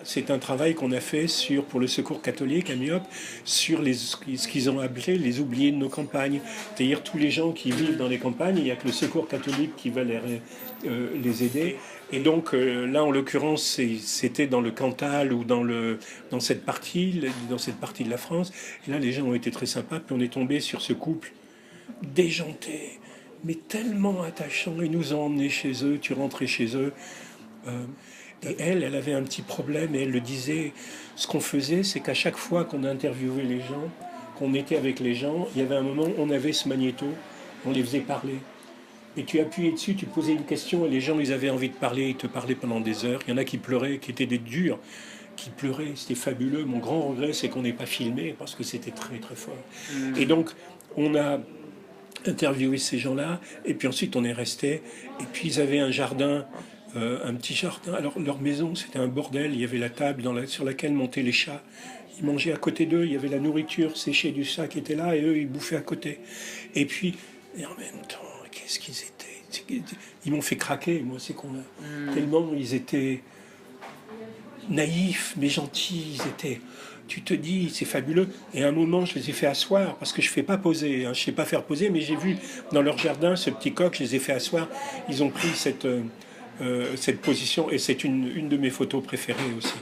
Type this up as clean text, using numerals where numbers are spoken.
c'est un travail qu'on a fait pour le Secours catholique à Myope, sur ce qu'ils ont appelé les oubliés de nos campagnes. C'est-à-dire tous les gens qui vivent dans les campagnes, il n'y a que le Secours catholique qui va les aider. Et donc là, en l'occurrence, c'était dans le Cantal ou dans cette partie de la France. Et là, les gens ont été très sympas. Puis on est tombé sur ce couple déjanté, mais tellement attachant. Ils nous ont emmenés chez eux. Tu rentrais chez eux. Et elle avait un petit problème et elle le disait. Ce qu'on faisait, c'est qu'à chaque fois qu'on interviewait les gens, qu'on était avec les gens, il y avait un moment où on avait ce magnéto, on les faisait parler. Et tu appuyais dessus, tu posais une question et les gens, ils avaient envie de parler, ils te parlaient pendant des heures. Il y en a qui pleuraient, qui étaient des durs, qui pleuraient, c'était fabuleux. Mon grand regret, c'est qu'on n'ait pas filmé parce que c'était très très fort. Et donc, on a interviewé ces gens-là et puis ensuite on est resté. Et puis ils avaient un jardin. Un petit jardin. Alors leur maison, c'était un bordel. Il y avait la table sur laquelle montaient les chats. Ils mangeaient à côté d'eux. Il y avait la nourriture séchée du chat qui était là et eux, ils bouffaient à côté. Et puis, et en même temps, qu'est-ce qu'ils étaient? Ils m'ont fait craquer. Moi, c'est qu'on a tellement ils étaient naïfs, mais gentils. Ils étaient. Tu te dis, c'est fabuleux. Et à un moment, je les ai fait asseoir parce que je ne fais pas poser. Hein. Je ne sais pas faire poser, mais j'ai vu dans leur jardin ce petit coq. Je les ai fait asseoir. Ils ont pris cette position et c'est une de mes photos préférées aussi.